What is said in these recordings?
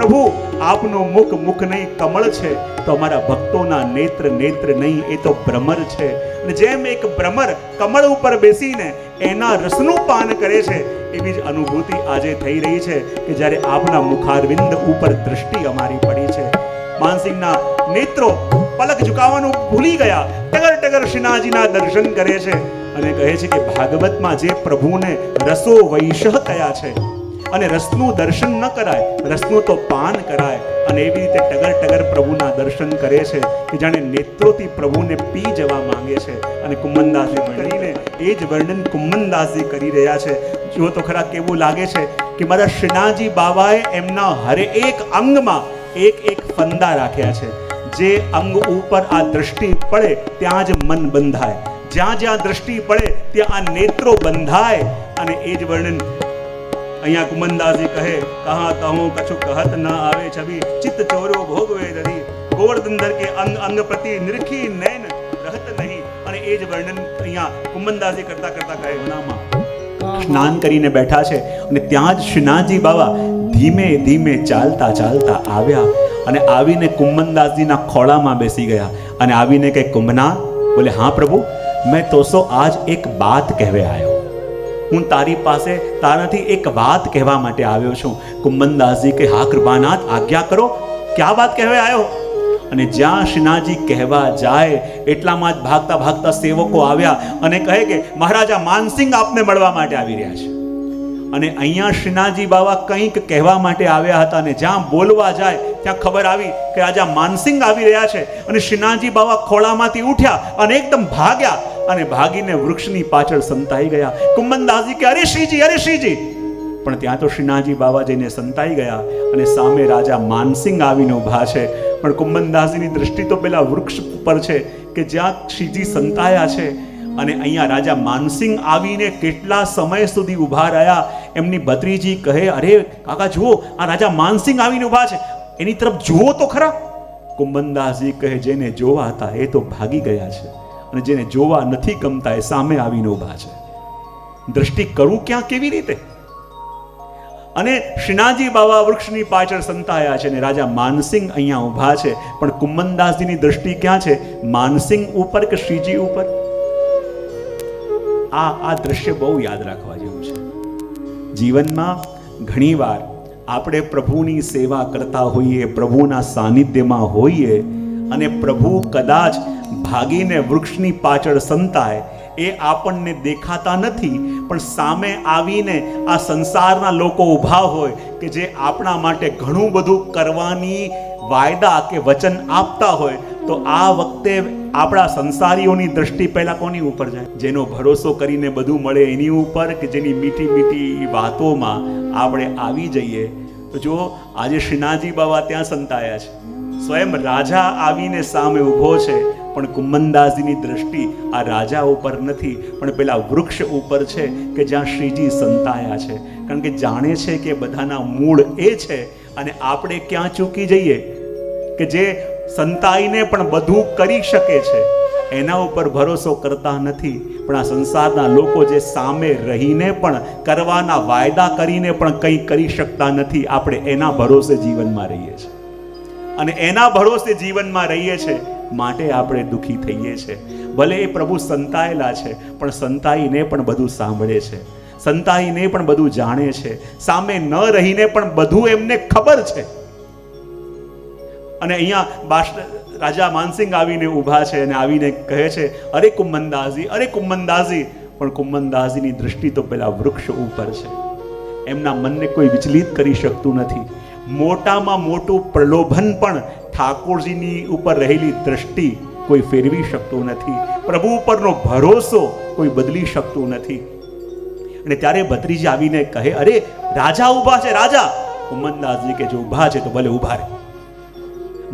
પ્રભુ આપનું મુખ મુખ નહીં કમળ છે, તો અમારા ભક્તોના નેત્ર નેત્ર નહીં, એ તો ભ્રમર છે. અને જેમ એક ભ્રમર કમળ ઉપર બેસીને એના રસનું પાન કરે છે, એવી જ અનુભૂતિ આજે થઈ રહી છે કે જ્યારે આપના મુખારવિંદ ઉપર દ્રષ્ટિ અમારી પડી છે. માનસિંહના નેત્રો પલક ઝુકાવવાનું ભૂલી ગયા, ટગર ટગર શ્રીનાથજીના દર્શન કરે છે અને કહે છે કે ભાગવતમાં જે પ્રભુને રસો વૈશ કયા છે, અને રસનું દર્શન ન કરાય, રસનું તો પાન કરાય. અને એવી રીતે ટગર ટગર પ્રભુના દર્શન કરે છે કે જાણે નેત્રોથી પ્રભુને પી જવા માંગે છે. અને કુંમનદાસજી કરીને એ જ વર્ણન કુંમનદાસજી કરી રહ્યા છે. જો તો ખરા કેવું લાગે છે કે મારા શ્રીનાથજી બાબાએ એમના હરે એક અંગમાં એક એક ફંદા રાખ્યા છે. જે અંગ ઉપર આ દ્રષ્ટિ પડે ત્યાં જ મન બંધાય, જ્યાં જ્યાં દ્રષ્ટિ પડે ત્યાં આ નેત્રો બંધાય. અને એ જ વર્ણન અહીંયા કુંમનદાસજી કહે, કહા કહું કछु કહત ન આવે છબી, ચિત્ત ચોરો ભોગવે ધરી, ગોવર્ધન ધર કે અંગ અંગ પ્રતિ નિરખી નૈન રહત નહીં. અને એ જ વર્ણન અહીંયા કુંમનદાસજી કરતા કરતા કહે, સ્નાન કરીને બેઠા છે અને ત્યાં જ શ્રીનાથજી બાબા ધીમે ધીમે ચાલતા ચાલતા આવ્યા અને આવીને કુંમનદાસજીના ખોળામાં બેસી ગયા અને આવીને કે કુંભના, બોલે હા પ્રભુ, મેં તોસો આજ એક બાત કહેવે આવ્યો. હું તારી પાસે તારાથી એક વાત કહેવા માટે આવ્યો છું. કુંમનદાસજી કે હા કૃપાનાથ, આજ્ઞા કરો, ક્યાં વાત કહેવા આવ્યો? અને જ્યાં શ્રીનાથજી કહેવા જાય એટલામાં જ ભાગતા ભાગતા સેવકો આવ્યા અને કહે કે મહારાજા માનસિંહ આપને મળવા માટે આવી રહ્યા છે. અને અહીંયા શ્રીનાથજી બાબા કંઈક કહેવા માટે આવ્યા હતા અને જ્યાં બોલવા જાય ત્યાં ખબર આવી કે રાજા માનસિંહ આવી રહ્યા છે. અને શ્રીનાથજી બાબા ખોળામાંથી ઉઠ્યા અને એકદમ ભાગ્યા અને ભાગીને વૃક્ષની પાછળ સંતાઈ ગયા. કુંમનદાસજી કે અરે શ્રીજી, અરે શ્રીજી. પણ ત્યાં તો શ્રીનાથજી બાબા જઈને સંતાઈ ગયા અને સામે રાજા માનસિંહ આવીને ઊભા છે. પણ કુંમનદાસજીની દ્રષ્ટિ તો પેલા વૃક્ષ ઉપર છે કે જ્યાં શ્રીજી સંતાયા છે. અને અહીંયા રાજા માનસિંહ આવીને કેટલા સમય સુધી ઊભા રહ્યા. એમની ભત્રીજી કહે, અરે કાકા જુઓ, આ રાજા માનસિંહ આવીને ઊભા છે, એની તરફ જુઓ તો ખરા. કુંમનદાસજી કહે, જેને જોવા હતા એ તો ભાગી ગયા છે અને જેને જોવા નથી ગમતા એ સામે આવીને ઊભા છે. દ્રષ્ટિ કરું ક્યાં, કેવી રીતે? અને શ્રીનાથજી બાબા વૃક્ષની પાછળ સંતાયા છે અને રાજા માનસિંહ અહીંયા ઊભા છે. પણ કુંમનદાસજીની દ્રષ્ટિ ક્યાં છે? માનસિંહ ઉપર કે શ્રીજી ઉપર? આ દ્રશ્ય બહુ યાદ રાખવા જેવું છે. જીવનમાં ઘણીવાર આપણે પ્રભુની સેવા કરતા હોઈએ, પ્રભુના સાનિધ્યમાં હોઈએ અને પ્રભુ કદાચ ભાગીને વૃક્ષની પાછળ સંતાય, એ આપણને દેખાતા નથી, પણ સામે આવીને આ સંસારના લોકો ઊભા હોય કે જે આપણા માટે ઘણું બધું કરવાની વાયદા કે વચન આપતા હોય, તો આ વખતે આપણા સંસારીઓની દ્રષ્ટિ પહેલા કોની ઉપર જાય? જેનો ભરોસો કરીને બધું મળે એની ઉપર, કે જેની મીઠી મીઠી વાતોમાં આપણે આવી જઈએ? તો જો આજે શ્રીનાથજી બાબા ત્યાં સંતાયા છે, સ્વયં રાજા આવીને સામે ઊભો છે, પણ કુંમનદાસજીની દ્રષ્ટિ આ રાજા ઉપર નથી, પણ પેલા વૃક્ષ ઉપર છે કે જ્યાં શ્રીજી સંતાયા છે. કારણ કે જાણે છે કે બધાના મૂળ એ છે. અને આપણે ક્યાં ચૂકી જઈએ કે જે સંતાઈને પણ બધું કરી શકે છે, એના ઉપર ભરોસો કરતા નથી, પણ આ સંસારના લોકો જે સામે રહીને પણ કરવાના વાયદા કરીને પણ કંઈ કરી શકતા નથી, આપણે એના ભરોસે જીવનમાં રહીએ છીએ. અને એના ભરોસે જીવનમાં રહીએ છીએ માટે આપણે દુઃખી થઈએ છીએ. ભલે એ પ્રભુ સંતાયેલા છે, પણ સંતાઈને પણ બધું સાંભળે છે, સંતાઈને પણ બધું જાણે છે, સામે ન રહીને પણ બધું એમને ખબર છે. અને અહીંયા રાજા માનસિંહ આવીને ઊભા છે અને આવીને કહે છે, અરે કુંમનદાસજી, અરે કુંમનદાસજી. પણ કુંમનદાસજીની દ્રષ્ટિ તો પેલા વૃક્ષ ઉપર છે. એમના મનને કોઈ વિચલિત કરી શકતું નથી. મોટામાં મોટું પ્રલોભન પણ ઠાકોરજીની ઉપર રહેલી દ્રષ્ટિ કોઈ ફેરવી શકતું નથી. પ્રભુ ઉપરનો ભરોસો કોઈ બદલી શકતું નથી. અને ત્યારે ભત્રીજી આવીને કહે, અરે રાજા ઊભા છે, રાજા. કુંમનદાસજી કે જો ઊભા છે તો ભલે ઊભા રહે.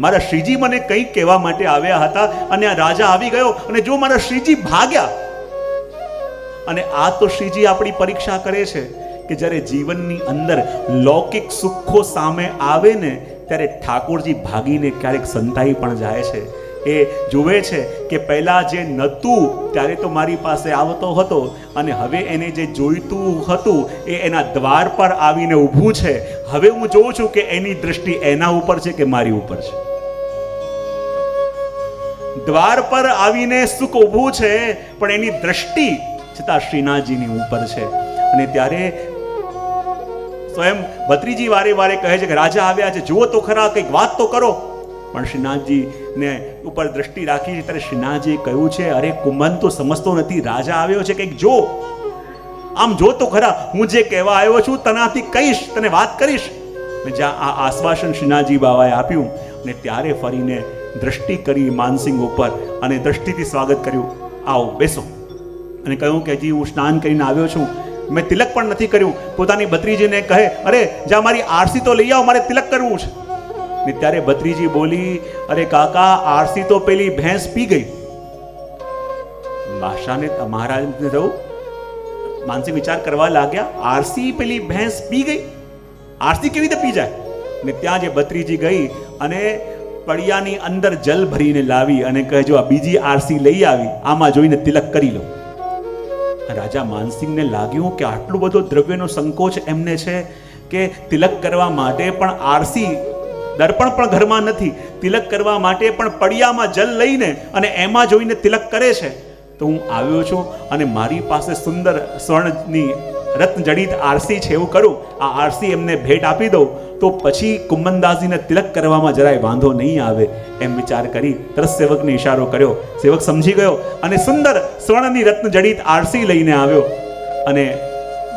મારા શ્રીજી મને કંઈક કહેવા માટે આવ્યા હતા અને આ રાજા આવી ગયો, અને જો મારા શ્રીજી ભાગ્યા. અને આ તો શ્રીજી આપણી પરીક્ષા કરે છે કે જ્યારે જીવનની અંદર લૌકિક સુખો સામે આવે ને, ત્યારે ઠાકોરજી ભાગીને ક્યારેક સંતાઈ પણ જાય છે. એ જુએ છે કે પહેલાં જે નહોતું ત્યારે તો મારી પાસે આવતો હતો અને હવે એને જે જોઈતું હતું એ એના દ્વાર પર આવીને ઊભું છે. હવે હું જોઉં છું કે એની દૃષ્ટિ એના ઉપર છે કે મારી ઉપર છે. દ્વાર પર આવીને સુખ ઊભું છે પણ એની દૃષ્ટિ છતાં શ્રીનાથજીની ઉપર છે. અને ત્યારે સ્વયં ભત્રીજી વારે વારે કહે છે કે રાજા આવ્યા છે, જુઓ તો ખરા, કંઈક વાત તો કરો. પણ શ્રીનાથજીને ઉપર દ્રષ્ટિ રાખી છે ત્યારે શ્રીનાથજીએ કહ્યું છે, અરે કુંભન તો સમજતો નથી, રાજા આવ્યો છે, કંઈક જો, આમ જો તો ખરા, હું જે કહેવા આવ્યો છું તનાથી કહીશ, તને વાત કરીશ. જ્યાં આ આશ્વાસન શ્રીનાથજી બાબાએ આપ્યું ને ત્યારે ફરીને દ્રષ્ટિ કરી માનસિંહ ઉપર અને દ્રષ્ટિથી સ્વાગત કર્યું. આવો બેસો. અને કહ્યું કે હજી હું સ્નાન કરીને આવ્યો છું, મેં તિલક પણ નથી કર્યું. પોતાની ભત્રીજીને કહે, અરે જા મારી આરસી તો લઈ આવો, મારે તિલક કરવું છે. ને ત્યારે ભત્રીજી બોલી, અરે કાકા, આરસી તો પેલી ભેંસ પી ગઈ. બાદશાહને મહારાજને થયું, માનસિક વિચાર કરવા લાગ્યા, આરસી પેલી ભેંસ પી ગઈ, આરસી કેવી રીતે પી જાય? ને ત્યાં જે ભત્રીજી ગઈ અને પડિયાની અંદર જલ ભરીને લાવી અને કહે, જો આ બીજી આરસી લઈ આવી, આમાં જોઈને તિલક કરી લો. રાજા માનસિંહને લાગ્યું કે આટલું બધો દ્રવ્યનો સંકોચ એમને છે કે તિલક કરવા માટે પણ આરસી, દર્પણ પણ ઘરમાં નથી, તિલક કરવા માટે પણ પડિયામાં જલ લઈને અને એમાં જોઈને તિલક કરે છે. તો હું આવ્યો છું અને મારી પાસે સુંદર સ્વર્ણની રત્નજડિત આરસી છે, એવું કરું, આ આરસી એમને ભેટ આપી દઉં તો પછી કુંભનદાસજીને તિલક કરવામાં જરાય વાંધો નહીં આવે. એમ વિચાર કરી તરત સેવકને ઈશારો કર્યો. સેવક સમજી ગયો અને સુંદર સ્વર્ણની રત્નજડિત આરસી લઈને આવ્યો. અને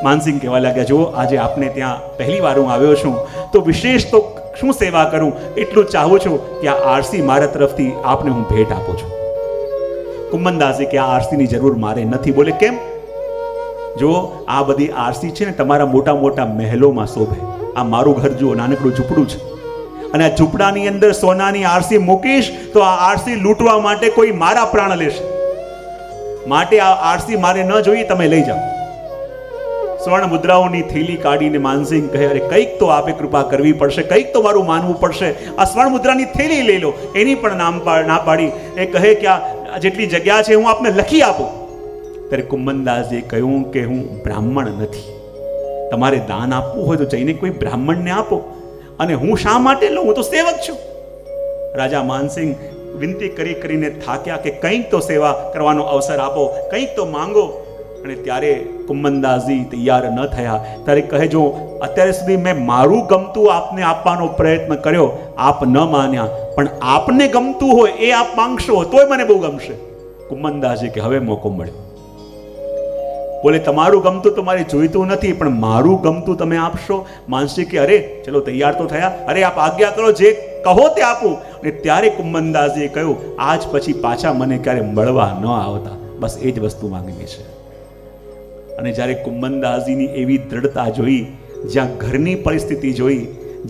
માનસિંહ કહેવા લાગ્યા, જુઓ, આજે આપને ત્યાં પહેલી વાર હું આવ્યો છું તો વિશેષ તો શું સેવા કરું, એટલું ચાહું છું કે આ આરસી મારા તરફથી આપને હું ભેટ આપું છું. કુંભનદાસજી કે આ આરસીની જરૂર મારે નથી. બોલે, કેમ? જો આ બધી આરસી છે ને તમારા મોટા મોટા મહેલોમાં શોભે, આ મારું ઘર જુઓ, નાનકડું ઝૂંપડું છે, અને આ ઝૂંપડાની અંદર સોનાની આરસી મૂકીશ તો આ આરસી લૂંટવા માટે કોઈ મારા પ્રાણ લેશે. માટે આ આરસી મારે ન જોઈએ, તમે લઈ જાઓ. સ્વર્ણ મુદ્રાઓની થેલી કાઢીને માનસિંહ કહે, અરે કંઈક તો આપે કૃપા કરવી પડશે, કંઈક તો મારું માનવું પડશે, આ સ્વર્ણ મુદ્રાની થેલી લઈ લો. એની પણ ના પાડી. એ કહે કે આ જેટલી જગ્યા છે હું આપને લખી આપું. ત્યારે કુંભનદાસજીએ કહ્યું કે હું બ્રાહ્મણ નથી, તમારે દાન આપવું હોય તો જઈને કોઈ બ્રાહ્મણને આપો, અને હું શા માટે લઉં, હું તો સેવક છું. રાજા માનસિંહ વિનંતી કરીને થાક્યા કે કંઈક તો સેવા કરવાનો અવસર આપો, કંઈક તો માંગો. અને ત્યારે કુંભનદાસજી તૈયાર ન થયા. ત્યારે કહે, જો અત્યારે સુધી મેં મારું ગમતું આપને આપવાનો પ્રયત્ન કર્યો, આપ ન માન્યા, પણ આપને ગમતું હોય એ આપ માંગશો તોય મને બહુ ગમશે. કુંભનદાસજી કે હવે મોકો મળ્યો. બોલે, તમારું ગમતું તો મારે જોઈતું નથી, પણ મારું ગમતું તમે આપશો? માનસિંહ કે અરે ચલો, તૈયાર તો થયા, અરે આપ આજ્ઞા કરો, જે કહો તે આપું. અને ત્યારે કુંભનદાસજીએ કહ્યું, આજ પછી પાછા મને ક્યારે મળવા ન આવતા, બસ એ જ વસ્તુ માંગવી છે. અને જ્યારે કુંભનદાસજીની એવી દ્રઢતા જોઈ, જ્યાં ઘરની પરિસ્થિતિ જોઈ,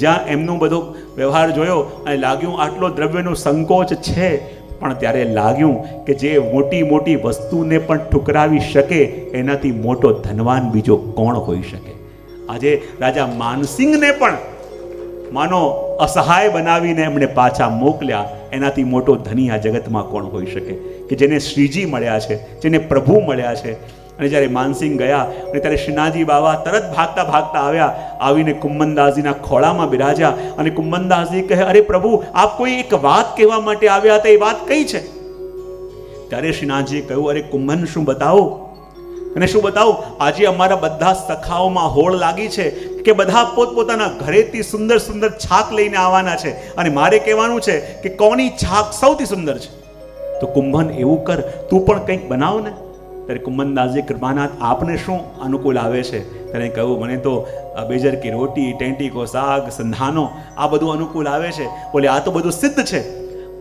જ્યાં એમનો બધો વ્યવહાર જોયો અને લાગ્યું આટલો દ્રવ્યનો સંકોચ છે, પણ ત્યારે લાગ્યું કે જે મોટી મોટી વસ્તુને પણ ઠુકરાવી શકે એનાથી મોટો ધનવાન બીજો કોણ હોઈ શકે. આજે રાજા માનસિંહને પણ માનો અસહાય બનાવીને એમણે પાછા મોકલ્યા. એનાથી મોટો ધની આ જગતમાં કોણ હોઈ શકે કે જેને શ્રીજી મળ્યા છે, જેને પ્રભુ મળ્યા છે. અને જ્યારે માનસિંહ ગયા અને ત્યારે શ્રીનાથજી બાબા તરત ભાગતા ભાગતા આવ્યા, આવીને કુંભનદાસજીના ખોળામાં બિરાજ્યા. અને કુંભનદાસજી કહે, અરે પ્રભુ, આપ કોઈ એક વાત કહેવા માટે આવ્યા હતા, એ વાત કઈ છે? ત્યારે શ્રીનાથજીએ કહ્યું, અરે કુંભન, શું બતાવો? અને શું બતાવું? આજે અમારા બધા સખાઓમાં હોળ લાગી છે કે બધા પોતપોતાના ઘરેથી સુંદર સુંદર છાક લઈને આવવાના છે, અને મારે કહેવાનું છે કે કોની છાક સૌથી સુંદર છે. તો કુંભન, એવું કર, તું પણ કંઈક બનાવ ને. ત્યારે કુંભનદાસજી, કૃપાનાથ, આપને શું અનુકૂળ આવે છે? ત્યારે કહ્યું, મને તો બેજર કી રોટી, ટેંટી કો સાગ, સંધાનો, આ બધું અનુકૂળ આવે છે. બોલે, આ તો બધું સિદ્ધ છે.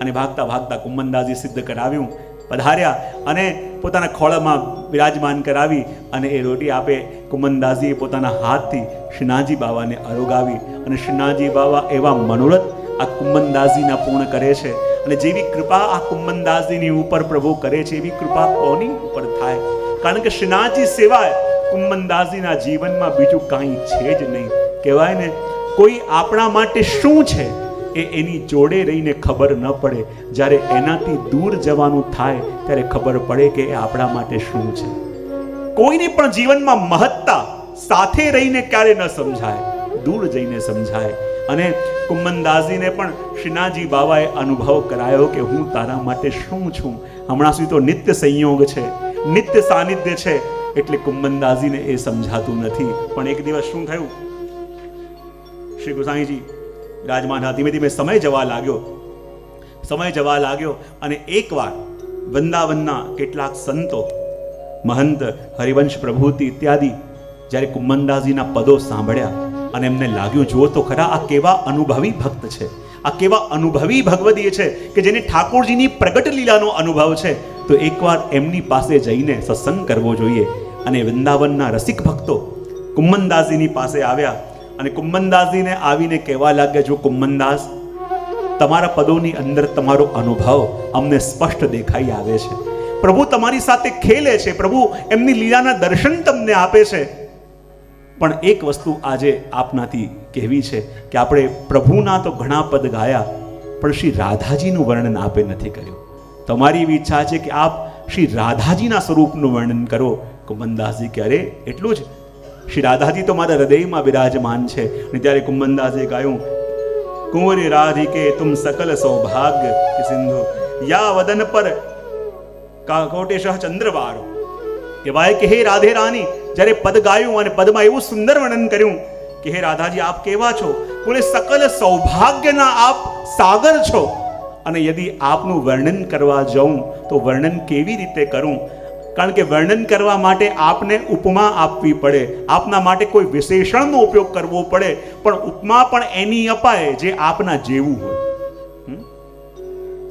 અને ભાગતા ભાગતા કુંભનદાસજી સિદ્ધ કરાવ્યું, પધાર્યા અને પોતાના ખોળામાં બિરાજમાન કરાવી અને એ રોટી આપે. કુંભનદાસજીએ પોતાના હાથથી શ્રીનાથજી બાવાને અરોગાવી અને શ્રીનાથજી બાવા એવા મનોરથ આ કુંભનદાસજીના પૂર્ણ કરે છે. અને જેવી કૃપા આ કુંભનદાસજીની ઉપર પ્રભુ કરે છે, એવી કૃપા કોની ઉપર થાય? કારણ કે શ્રીનાથજી સિવાય કુંભનદાસજીના જીવનમાં બીજું કાંઈ છે જ નહીં. કહેવાય ને, કોઈ આપણા માટે શું છે એ એની જોડે રહીને ખબર ન પડે, જ્યારે એનાથી દૂર જવાનું થાય ત્યારે ખબર પડે કે એ આપણા માટે શું છે. કોઈની પણ જીવનમાં મહત્તા સાથે રહીને ક્યારે ન સમજાય, દૂર જઈને સમજાય. અને કુંમનદાસજીને પણ શ્રીનાથજી બાબાએ અનુભવ કરાયો કે હું તારા માટે શું છું. હમણાં સુધી તો નિત્ય સંયોગ છે, નિત્ય સાનિધ્ય છે, એટલે કુંમનદાસજીને એ સમજાતું નથી. પણ એક દિવસ શું થયું, શ્રી ગુસાઈજી વિરાજમાન હતા. ધીમે ધીમે સમય જવા લાગ્યો અને એકવાર વૃંદાવનના કેટલાક સંતો, મહંત, હરિવંશ પ્રભુતિ ઇત્યાદિ જ્યારે કુંમનદાસજીના પદો સાંભળ્યા અને એમને લાગ્યું, જુઓ તો ખરા, આ કેવા અનુભવી ભક્ત છે, આ કેવા અનુભવી ભગવદીય છે કે જેને ઠાકોરજીની પ્રગટ લીલાનો અનુભવ છે, તો એકવાર એમની પાસે જઈને સત્સંગ કરવો જોઈએ. અને વૃંદાવનના રસિક ભક્તો કુંમનદાસજીની પાસે આવ્યા અને કુંમનદાસજીને આવીને કહેવા લાગ્યા, જો કુંમનદાસ, તમારા પદોની અંદર તમારો અનુભવ અમને સ્પષ્ટ દેખાઈ આવે છે. પ્રભુ તમારી સાથે ખેલે છે, પ્રભુ એમની લીલાના દર્શન તમને આપે છે. પણ એક વસ્તુ આજે આપનાથી કહેવી છે કે આપણે પ્રભુના તો ઘણા પદ ગાયા, પણ શ્રી રાધાજીનું વર્ણન આપે નથી કર્યું. તમારી એવી ઈચ્છા છે કે આપ શ્રી રાધાજીના સ્વરૂપનું વર્ણન કરો. કુંમનદાસજી કે અરે એટલું જ, શ્રી રાધાજી તો મારા હૃદયમાં બિરાજમાન છે. અને ત્યારે કુંમનદાસજીએ ગાયું, કુંવરી રાધિકે તુમ સકલ સૌભાગ્ય કે સિંધુ, યા વદન પર કોટેશ ચંદ્રવારો. કહેવાય કે હે રાધે રાની, જ્યારે પદ ગાયું અને પદમાં એવું સુંદર વર્ણન કર્યું કે હે રાધાજી આપ કેવા છો, બોલે સકલ સૌભાગ્યના આપ સાગર છો. અને યદિ આપનું વર્ણન કરવા જાઉં તો વર્ણન કેવી રીતે કરું, કારણ કે વર્ણન કરવા માટે આપને ઉપમા આપવી પડે, આપના માટે કોઈ વિશેષણનો ઉપયોગ કરવો પડે. પણ ઉપમા પણ એની અપાય જે આપના જેવું હોય,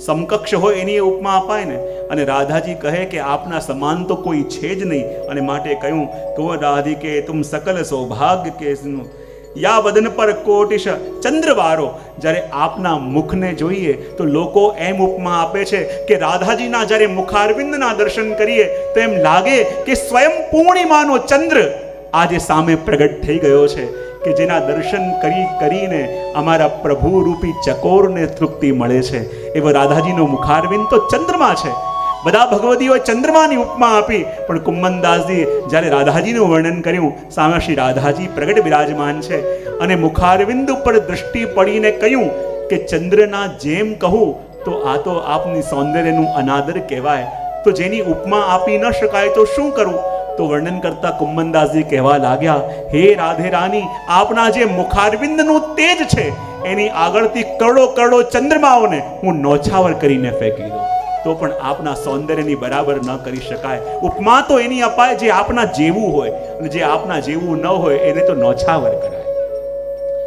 સમકક્ષ હોય એની ઉપમા અપાય ને. અને રાધાજી કહે કે આપના સમાન તો કોઈ છે જ નહીં, અને માટે કહ્યું તો રાધિકે તુમ સકલ સૌભાગ્ય કે યા વદન પર કોટિશ ચંદ્રવારો. જ્યારે આપના મુખને જોઈએ તો લોકો એમ ઉપમા આપે છે કે રાધાજીના જ્યારે મુખારવિંદના દર્શન કરીએ તો એમ લાગે કે સ્વયં પૂર્ણિમાનો ચંદ્ર આજે સામે પ્રગટ થઈ ગયો છે, કે જેના દર્શન કરીને અમારા પ્રભુ રૂપી ચકોરને તૃપ્તિ મળે છે. એવો રાધાજીનો મુખારવિંદ તો ચંદ્રમા છે. બધા ભગવદીઓએ ચંદ્રમાની ઉપમા આપી, પણ કુંમનદાસજી જ્યારે રાધાજીનું વર્ણન કર્યું, સામે શ્રી રાધાજી પ્રગટ બિરાજમાન છે. અને મુખારવિંદ ઉપર દૃષ્ટિ પડીને કહ્યું કે ચંદ્રના જેમ કહું તો આ તો આપની સૌંદર્યનું અનાદર કહેવાય, તો જેની ઉપમા આપી ન શકાય તો શું કરું. તો વર્ણન કરતા કુંમનદાસજી કહેવા લાગ્યા, હે રાધે રાની, આપના જે મુખારવિંદનું તેજ છે એની આગળથી કરોડો કરોડો ચંદ્રમાઓને હું નોછાવર કરીને ફેંકી દઉં તો પણ આપના સૌંદર્યની બરાબર ન કરી શકાય. ઉપમા તો એની અપાય જે આપના જેવું હોય, અને જે આપના જેવું ન હોય એને તો નોછાવર કરાય.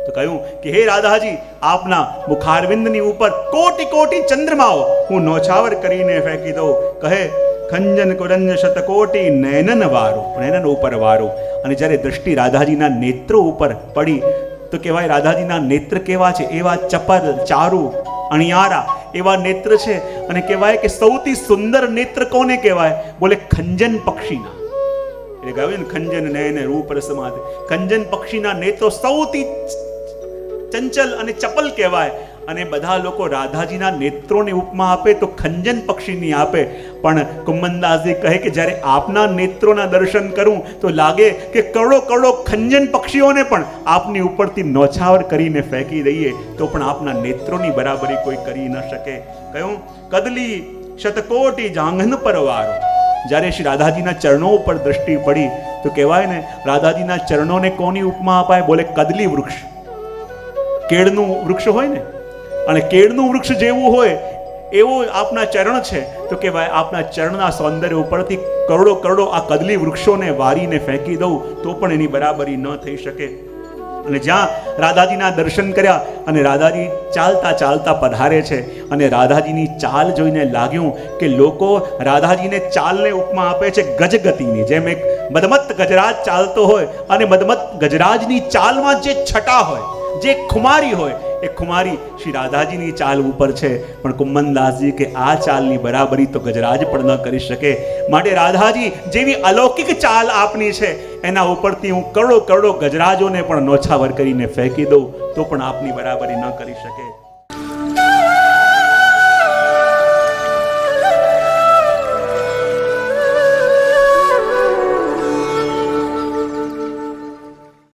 તો કહ્યું કે હે રાધાજી, આપના મુખારવિંદની ઉપર કોટી કોટી ચંદ્રમાઓ હું નોછાવર કરીને ફેંકી દઉં. કહે ખંજન કુરંજ શતકોટી નયનન વારો, નયનન ઉપર વારો. અને જ્યારે દૃષ્ટિ રાધાજીના નેત્રો ઉપર પડી તો કહેવાય રાધાજીના નેત્ર કેવા છે, એવા ચપર, ચારુ, અણિયારા એવા નેત્ર છે. અને કહેવાય કે સૌથી સુંદર નેત્ર કોને કહેવાય, બોલે ખંજન પક્ષીના. એટલે કહ્યું ને ખંજન નયન રૂપ રસમાદ, ખંજન પક્ષીના નેત્રો સૌથી ચંચલ અને ચપલ કહેવાય. અને બધા લોકો રાધાજીના નેત્રોની ઉપમા આપે તો ખંજન પક્ષીની આપે. પણ કુંમનદાસજી કહે કે જ્યારે આપના નેત્રોના દર્શન કરું તો લાગે કે કરોડો કરોડો ખંજન પક્ષીઓને પણ આપની ઉપરથી નોછાવર કરીને ફેંકી દઈએ તો પણ આપના નેત્રોની બરાબરી કોઈ કરી ન શકે. કહ્યું કદલી શતકોટી જાંઘન પરવારો. જ્યારે શ્રી રાધાજીના ચરણો ઉપર દૃષ્ટિ પડી તો કહેવાય ને રાધાજીના ચરણોને કોની ઉપમા અપાય, બોલે કદલી વૃક્ષ. કેળનું વૃક્ષ હોય ને, અને કેળનું વૃક્ષ જેવું હોય એવું આપના ચરણ છે તો કહેવાય આપના ચરણના સૌંદર્ય ઉપરથી કરોડો કરોડો આ કદલી વૃક્ષોને વારીને ફેંકી દઉં તો પણ એની બરાબરી ન થઈ શકે. અને જ્યાં રાધાજીના દર્શન કર્યા અને રાધાજી ચાલતા ચાલતા પધારે છે અને રાધાજીની ચાલ જોઈને લાગ્યું કે લોકો રાધાજીને ચાલને ઉપમા આપે છે ગજગતિની. જેમ એક મદમત્ત ગજરાજ ચાલતો હોય અને મદમત્ત ગજરાજની ચાલમાં જે છટા હોય, જે ખુમારી હોય, એ ખુમારી શ્રી રાધાજીની ચાલ ઉપર છે. પણ કુંમનદાસજી કે આ ચાલની બરાબરી તો ગજરાજ પણ ન કરી શકે. માટે રાધાજી જેવી અલૌકિક ચાલ આપની છે એના ઉપરથી હું કરોડો કરોડો ગજરાજોને પણ નોછાવર કરીને ફેંકી દઉં તો પણ આપની બરાબરી ન કરી શકે.